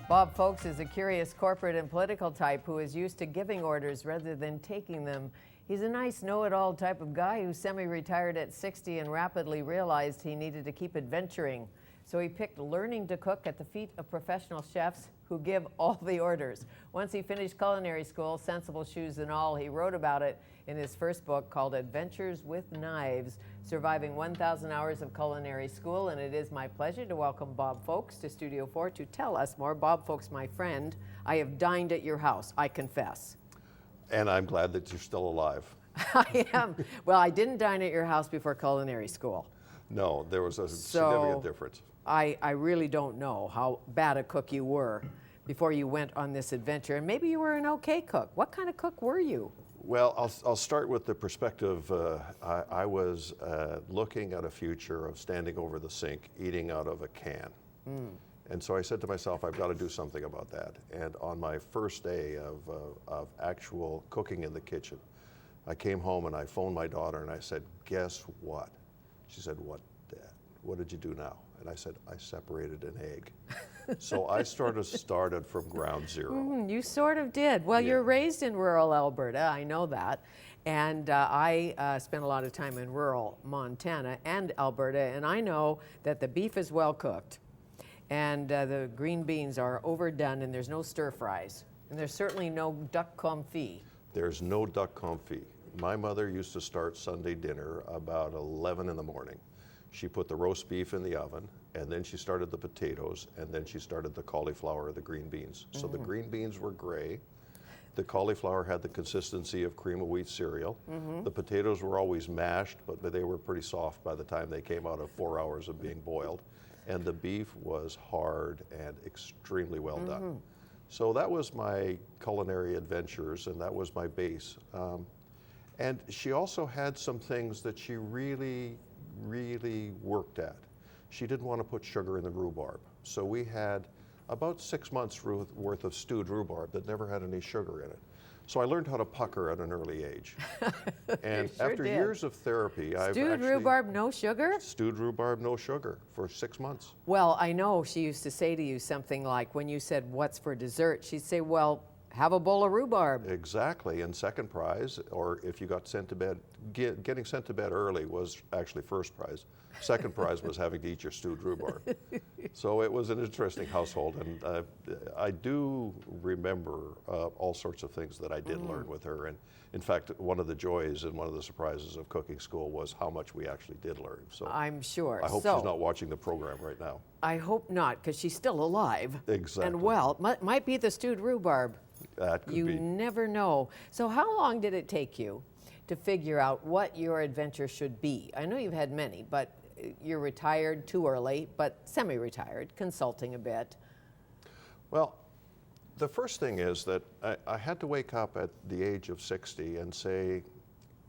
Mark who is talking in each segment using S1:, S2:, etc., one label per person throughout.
S1: Bob Foulkes is a curious corporate and political type who is used to giving orders rather than taking them. He's a nice know-it-all type of guy who semi-retired at 60 and rapidly realized he needed to keep adventuring. So he picked learning to cook at the feet of professional chefs who give all the orders. Once he finished culinary school, sensible shoes and all, he wrote about it in his first book called Adventures with Knives, Surviving 1,000 Hours of Culinary School. And it is my pleasure to welcome Bob Foulkes to Studio 4 to tell us more. Bob Foulkes, my friend, I have dined at your house, I confess.
S2: And I'm glad that you're still alive.
S1: I am. Well, I didn't dine at your house before culinary school.
S2: No, there was a significant difference.
S1: I really don't know how bad a cook you were before you went on this adventure. And maybe you were an okay cook. What kind of cook were you?
S2: Well, I'll start with the perspective. I was looking at a future of standing over the sink, eating out of a can. And so I said to myself, I've got to do something about that. And on my first day of actual cooking in the kitchen, I came home and I phoned my daughter and I said, guess what? She said, what, Dad? What did you do now? And I said, I separated an egg. So I started from ground zero.
S1: You sort of did. Well,
S2: Yeah.
S1: You're raised in rural Alberta, I know that. And I spent a lot of time in rural Montana and Alberta, and I know that the beef is well cooked. And the green beans are overdone, and there's no stir fries. And there's certainly no duck confit.
S2: There's no duck confit. My mother used to start Sunday dinner about 11 in the morning. She put the roast beef in the oven, and then she started the potatoes, and then she started the cauliflower or the green beans. So the green beans were gray. The cauliflower had the consistency of cream of wheat cereal. The potatoes were always mashed, but they were pretty soft by the time they came out of 4 hours of being boiled. And the beef was hard and extremely well done. So that was my culinary adventures, and that was my base. And she also had some things that she really worked at. She didn't want to put sugar in the rhubarb. So we had about 6 months worth of stewed rhubarb that never had any sugar in it. So I learned how to pucker at an early age. And
S1: Sure
S2: after
S1: did.
S2: years of therapy, I've
S1: Stewed
S2: actually...
S1: rhubarb, no sugar?
S2: Stewed rhubarb, no sugar, for 6 months.
S1: Well, I know she used to say to you something like, when you said, what's for dessert? She'd say, well, have a bowl of rhubarb.
S2: Exactly, and second prize, or if you got sent to bed, getting sent to bed early was actually first prize. Second prize was having to eat your stewed rhubarb. So it was an interesting household, and I do remember all sorts of things that I did learn with her. And in fact, one of the joys and one of the surprises of cooking school was how much we actually did learn. So
S1: I'm sure.
S2: I hope
S1: So,
S2: she's not watching the program right now.
S1: I hope not, because she's still alive.
S2: Exactly.
S1: And well, might be the stewed rhubbarb.
S2: That could
S1: You
S2: be.
S1: never know. So how long did it take you to figure out what your adventure should be? I know you've had many, but you're retired too early, but semi-retired, consulting a bit.
S2: Well, the first thing is that I had to wake up at the age of 60 and say,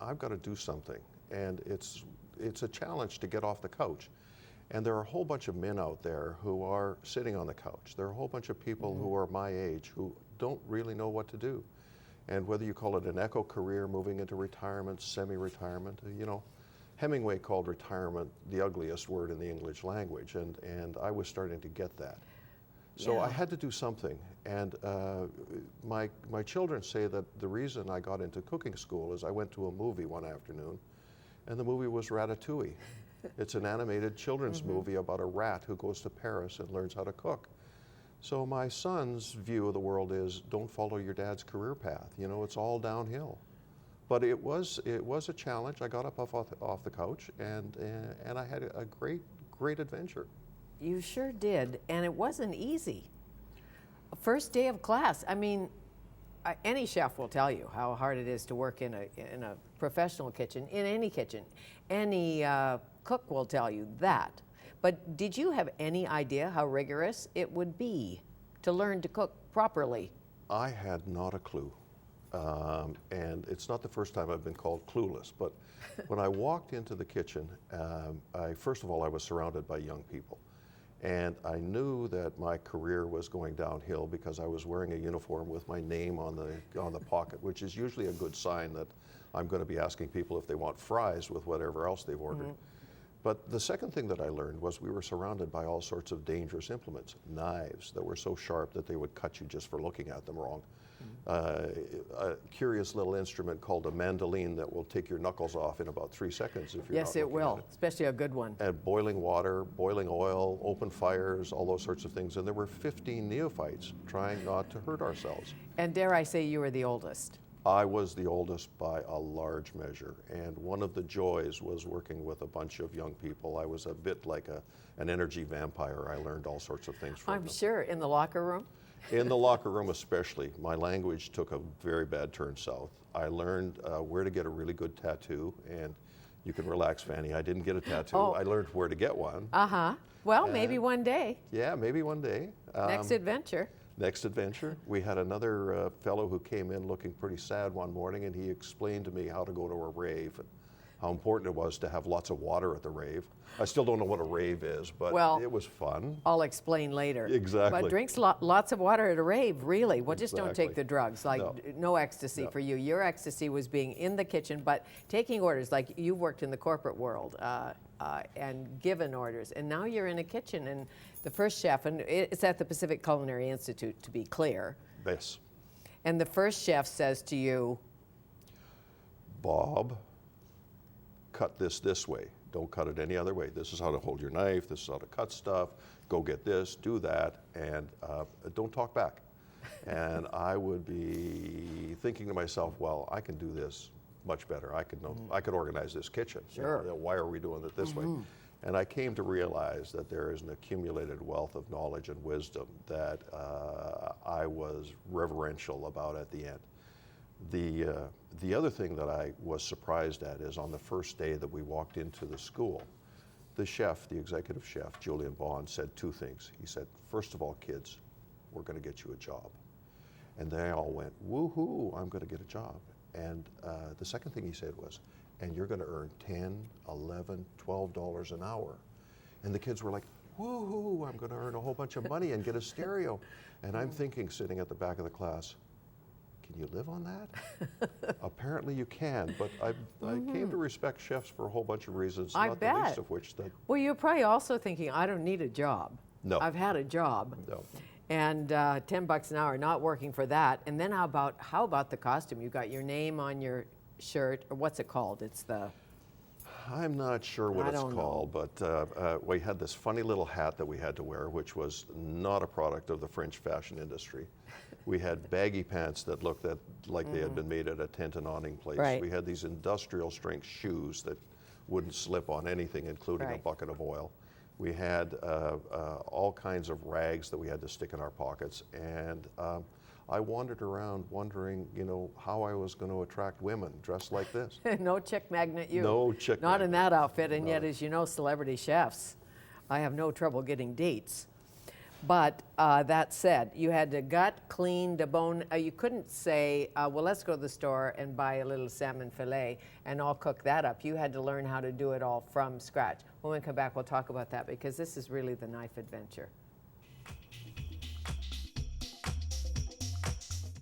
S2: I've got to do something. And it's a challenge to get off the couch. And there are a whole bunch of men out there who are sitting on the couch. There are a whole bunch of people who are my age who don't really know what to do. And whether you call it an echo career, moving into retirement, semi-retirement, you know, Hemingway called retirement the ugliest word in the English language, and I was starting to get that. So I had to do something, and my children say that the reason I got into cooking school is I went to a movie one afternoon, and the movie was Ratatouille. It's an animated children's movie about a rat who goes to Paris and learns how to cook. So my son's view of the world is, don't follow your dad's career path. You know, it's all downhill. But it was a challenge. I got up off the couch, and I had a great adventure.
S1: You sure did, and it wasn't easy. First day of class, I mean, any chef will tell you how hard it is to work in a professional kitchen, in any kitchen. Any cook will tell you that. But did you have any idea how rigorous it would be to learn to cook properly?
S2: I had not a clue. And it's not the first time I've been called clueless, but when I walked into the kitchen, first of all, I was surrounded by young people. And I knew that my career was going downhill because I was wearing a uniform with my name on the pocket, which is usually a good sign that I'm going to be asking people if they want fries with whatever else they've ordered. But the second thing that I learned was we were surrounded by all sorts of dangerous implements, knives that were so sharp that they would cut you just for looking at them wrong. A curious little instrument called a mandolin that will take your knuckles off in about 3 seconds if you're
S1: Yes,
S2: not
S1: it
S2: looking
S1: will,
S2: at it.
S1: especially a good one.
S2: And boiling water, boiling oil, open fires, all those sorts of things. And there were 15 neophytes trying not to hurt ourselves.
S1: And dare I say you were the oldest?
S2: I was the oldest by a large measure, and one of the joys was working with a bunch of young people. I was a bit like an energy vampire. I learned all sorts of things from
S1: I'm
S2: them.
S1: sure, in the locker room?
S2: In the locker room especially, my language took a very bad turn south. I learned where to get a really good tattoo, and you can relax, Fanny, I didn't get a tattoo.
S1: Oh.
S2: I learned where to get one.
S1: Uh-huh. Well, maybe one day.
S2: Yeah, maybe one day.
S1: Next adventure.
S2: Next adventure. We had another fellow who came in looking pretty sad one morning, and he explained to me how to go to a rave and how important it was to have lots of water at the rave. I still don't know what a rave is, but
S1: Well,
S2: it was fun.
S1: I'll explain later.
S2: Exactly.
S1: But drinks lots of water at a rave, really. Well, just don't take
S2: Exactly.
S1: the drugs. Like, no ecstasy
S2: No.
S1: for you. Your ecstasy was being in the kitchen, but taking orders. Like, you've worked in the corporate world and given orders. And now you're in a kitchen, and the first chef, and it's at the Pacific Culinary Institute, to be clear.
S2: Yes.
S1: And the first chef says to you,
S2: Bob, cut this way. Don't cut it any other way. This is how to hold your knife. This is how to cut stuff. Go get this, do that, and don't talk back. And I would be thinking to myself, well, I can do this much better. I could organize this kitchen.
S1: Sure.
S2: You know, why are we doing it this way? And I came to realize that there is an accumulated wealth of knowledge and wisdom that I was reverential about at the end. The other thing that I was surprised at is on the first day that we walked into the school, the chef, the executive chef, Julian Bond, said two things. He said, first of all, kids, we're going to get you a job. And they all went, woohoo, I'm going to get a job. And the second thing he said was, and you're going to earn $10, $11, $12 an hour. And the kids were like, woohoo, I'm going to earn a whole bunch of money and get a stereo. And I'm thinking, sitting at the back of the class, can you live on that? Apparently you can, but I came to respect chefs for a whole bunch of reasons,
S1: I
S2: not
S1: bet.
S2: the least of which that,
S1: well, you're probably also thinking, I don't need a job.
S2: No.
S1: I've had a job.
S2: no.
S1: And $10 an hour, not working for that. And then how about the costume? You got your name on your shirt, or what's it called? It's the...
S2: I'm not sure what
S1: I
S2: it's
S1: don't
S2: called, but we had this funny little hat that we had to wear, which was not a product of the French fashion industry. We had baggy pants that looked like they had been made at a tent and awning place.
S1: Right.
S2: We had these industrial strength shoes that wouldn't slip on anything, including a
S1: Right.
S2: bucket of oil. We had all kinds of rags that we had to stick in our pockets, and I wandered around wondering, you know, how I was going to attract women dressed like this.
S1: no chick magnet you.
S2: No chick
S1: Not in
S2: magnet.
S1: that outfit, and
S2: No.
S1: yet, as you know, celebrity chefs, I have no trouble getting dates. But that said, you had to gut, clean, debone. You couldn't say, well, let's go to the store and buy a little salmon fillet and I'll cook that up. You had to learn how to do it all from scratch. When we come back, we'll talk about that because this is really the knife adventure.